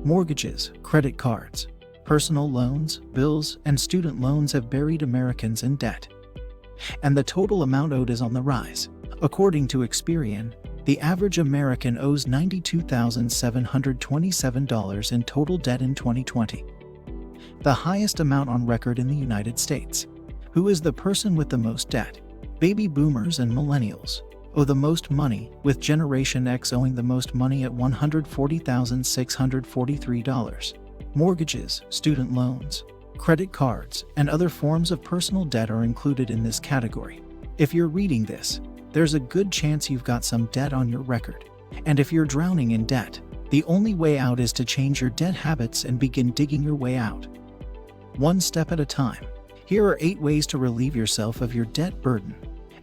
Mortgages, credit cards, personal loans, bills, and student loans have buried Americans in debt. And the total amount owed is on the rise. According to Experian, the average American owes $92,727 in total debt in 2020, the highest amount on record in the United States. Who is the person with the most debt? Baby boomers and millennials owe the most money, with Generation X owing the most money at $140,643. Mortgages, student loans, credit cards, and other forms of personal debt are included in this category. If you're reading this, there's a good chance you've got some debt on your record. And if you're drowning in debt, the only way out is to change your debt habits and begin digging your way out, one step at a time. Here are 8 ways to relieve yourself of your debt burden.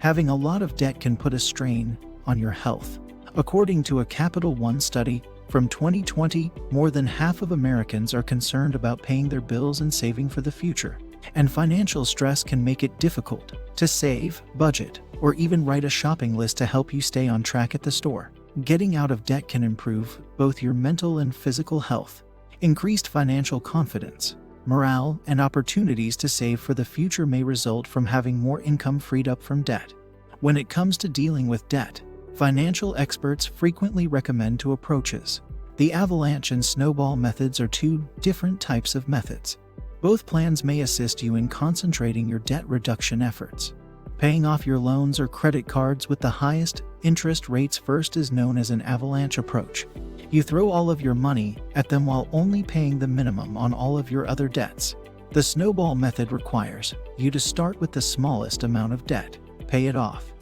Having a lot of debt can put a strain on your health. According to a Capital One study from 2020, more than half of Americans are concerned about paying their bills and saving for the future. And financial stress can make it difficult to save, budget, or even write a shopping list to help you stay on track at the store. Getting out of debt can improve both your mental and physical health. Increased financial confidence, morale, and opportunities to save for the future may result from having more income freed up from debt. When it comes to dealing with debt, financial experts frequently recommend 2 approaches. The avalanche and snowball methods are 2 different types of methods. Both plans may assist you in concentrating your debt reduction efforts. Paying off your loans or credit cards with the highest interest rates first is known as an avalanche approach. You throw all of your money at them while only paying the minimum on all of your other debts. The snowball method requires you to start with the smallest amount of debt, pay it off,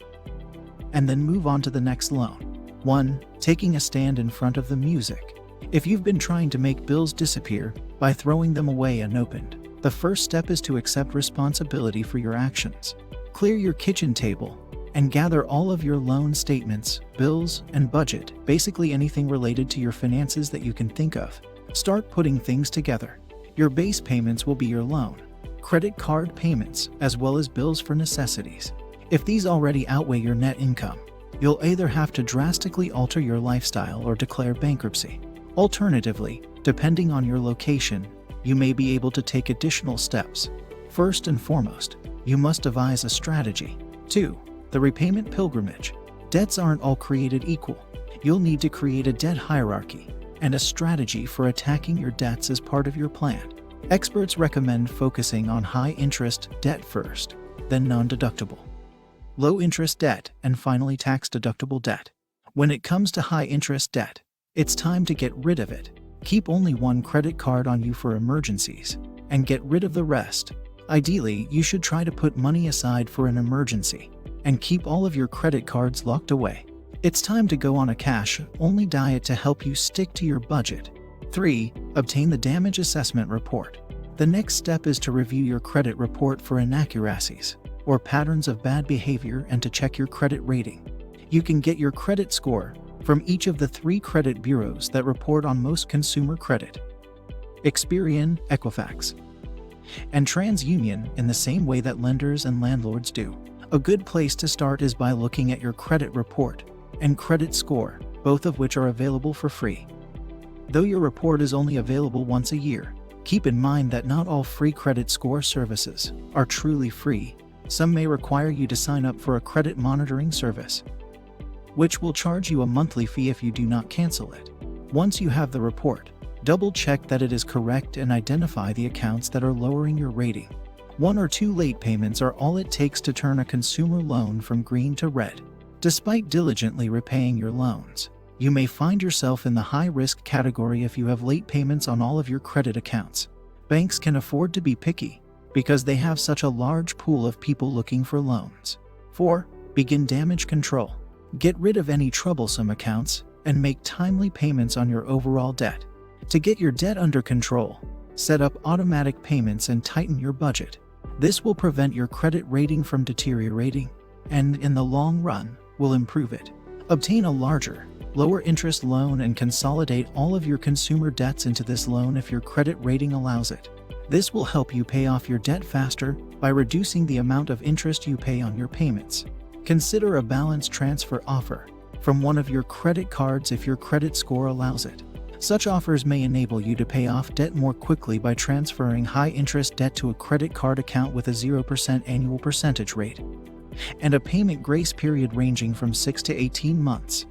and then move on to the next loan. 1. Taking a stand in front of the music. If you've been trying to make bills disappear by throwing them away unopened, the first step is to accept responsibility for your actions. Clear your kitchen table and gather all of your loan statements, bills, and budget, basically anything related to your finances that you can think of. Start putting things together. Your base payments will be your loan, credit card payments, as well as bills for necessities. If these already outweigh your net income, you'll either have to drastically alter your lifestyle or declare bankruptcy. Alternatively, depending on your location, you may be able to take additional steps. First and foremost, you must devise a strategy. 2. The repayment pilgrimage. Debts aren't all created equal. You'll need to create a debt hierarchy and a strategy for attacking your debts as part of your plan. Experts recommend focusing on high-interest debt first, then non-deductible, low-interest debt, and finally tax-deductible debt. When it comes to high-interest debt, it's time to get rid of it. Keep only 1 credit card on you for emergencies, and get rid of the rest. Ideally, you should try to put money aside for an emergency, and keep all of your credit cards locked away. It's time to go on a cash-only diet to help you stick to your budget. 3. Obtain the damage assessment report. The next step is to review your credit report for inaccuracies, or patterns of bad behavior, and to check your credit rating. You can get your credit score from each of the 3 credit bureaus that report on most consumer credit: Experian, Equifax, and TransUnion, in the same way that lenders and landlords do. A good place to start is by looking at your credit report and credit score, both of which are available for free. Though your report is only available once a year, keep in mind that not all free credit score services are truly free. Some may require you to sign up for a credit monitoring service, which will charge you a monthly fee if you do not cancel it. Once you have the report, double-check that it is correct and identify the accounts that are lowering your rating. 1 or 2 late payments are all it takes to turn a consumer loan from green to red. Despite diligently repaying your loans, you may find yourself in the high-risk category if you have late payments on all of your credit accounts. Banks can afford to be picky because they have such a large pool of people looking for loans. 4. Begin damage control. Get rid of any troublesome accounts and make timely payments on your overall debt. To get your debt under control, set up automatic payments and tighten your budget. This will prevent your credit rating from deteriorating and, in the long run, will improve it. Obtain a larger, lower-interest loan and consolidate all of your consumer debts into this loan if your credit rating allows it. This will help you pay off your debt faster by reducing the amount of interest you pay on your payments. Consider a balance transfer offer from one of your credit cards if your credit score allows it. Such offers may enable you to pay off debt more quickly by transferring high-interest debt to a credit card account with a 0% annual percentage rate and a payment grace period ranging from 6 to 18 months.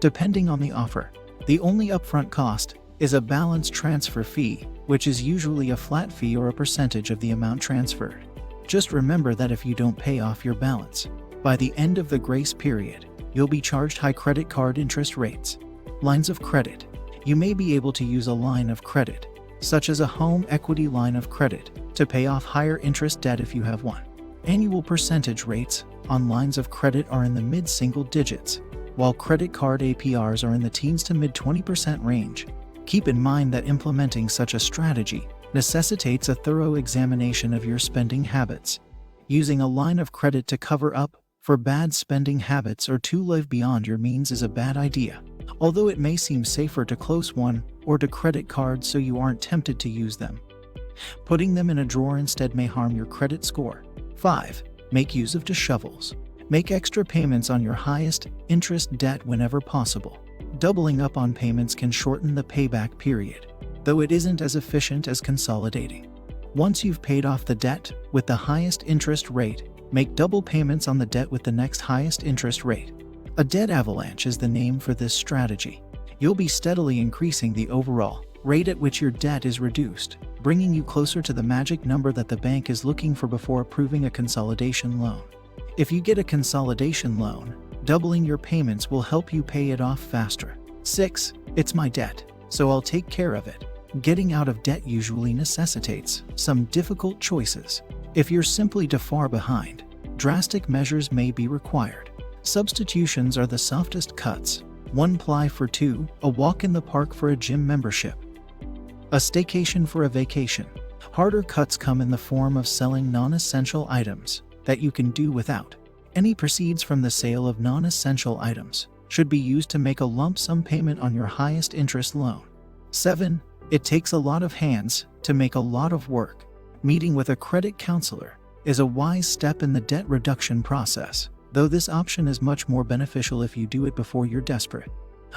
Depending on the offer, the only upfront cost is a balance transfer fee, which is usually a flat fee or a percentage of the amount transferred. Just remember that if you don't pay off your balance by the end of the grace period, you'll be charged high credit card interest rates. Lines of credit. You may be able to use a line of credit, such as a home equity line of credit, to pay off higher interest debt if you have one. Annual percentage rates on lines of credit are in the mid-single digits, while credit card APRs are in the teens to mid-20% range. Keep in mind that implementing such a strategy necessitates a thorough examination of your spending habits. Using a line of credit to cover up for bad spending habits or to live beyond your means is a bad idea, although it may seem safer to close one or to credit cards so you aren't tempted to use them. Putting them in a drawer instead may harm your credit score. 5. Make use of shovels. Make extra payments on your highest interest debt whenever possible. Doubling up on payments can shorten the payback period, though it isn't as efficient as consolidating. Once you've paid off the debt with the highest interest rate, make double payments on the debt with the next highest interest rate. A debt avalanche is the name for this strategy. You'll be steadily increasing the overall rate at which your debt is reduced, bringing you closer to the magic number that the bank is looking for before approving a consolidation loan. If you get a consolidation loan, doubling your payments will help you pay it off faster. 6. It's my debt, so I'll take care of it. Getting out of debt usually necessitates some difficult choices. If you're simply too far behind, drastic measures may be required. Substitutions are the softest cuts. 1 ply for 2, a walk in the park for a gym membership, a staycation for a vacation. Harder cuts come in the form of selling non-essential items that you can do without. Any proceeds from the sale of non-essential items should be used to make a lump sum payment on your highest interest loan. 7. It takes a lot of hands to make a lot of work. Meeting with a credit counselor is a wise step in the debt reduction process, though this option is much more beneficial if you do it before you're desperate.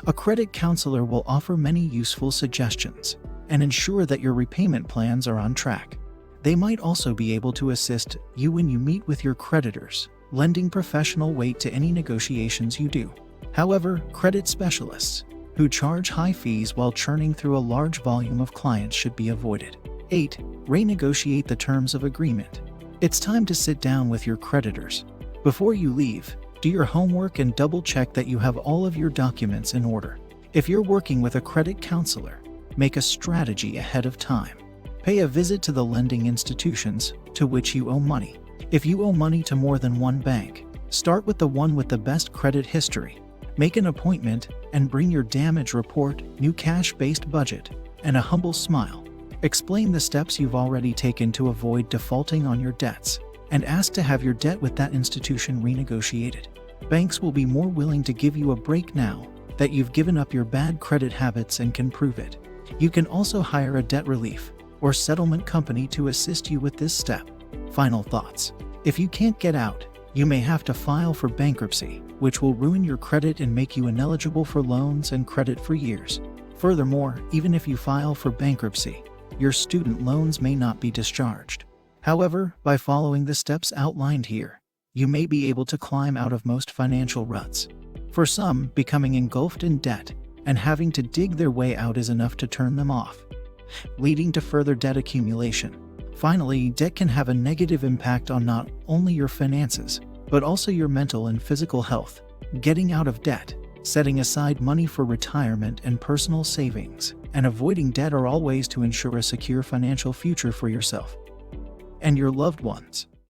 A credit counselor will offer many useful suggestions and ensure that your repayment plans are on track. They might also be able to assist you when you meet with your creditors, lending professional weight to any negotiations you do. However, credit specialists who charge high fees while churning through a large volume of clients should be avoided. 8. Renegotiate the terms of agreement. It's time to sit down with your creditors. Before you leave, do your homework and double-check that you have all of your documents in order. If you're working with a credit counselor, make a strategy ahead of time. Pay a visit to the lending institutions to which you owe money. If you owe money to more than one bank, start with the one with the best credit history. Make an appointment and bring your damage report, new cash-based budget, and a humble smile. Explain the steps you've already taken to avoid defaulting on your debts, and ask to have your debt with that institution renegotiated. Banks will be more willing to give you a break now that you've given up your bad credit habits and can prove it. You can also hire a debt relief or settlement company to assist you with this step. Final thoughts. If you can't get out, you may have to file for bankruptcy, which will ruin your credit and make you ineligible for loans and credit for years. Furthermore, even if you file for bankruptcy, your student loans may not be discharged. However, by following the steps outlined here, you may be able to climb out of most financial ruts. For some, becoming engulfed in debt and having to dig their way out is enough to turn them off, leading to further debt accumulation. Finally, debt can have a negative impact on not only your finances, but also your mental and physical health. Getting out of debt, setting aside money for retirement and personal savings, and avoiding debt are all ways to ensure a secure financial future for yourself and your loved ones.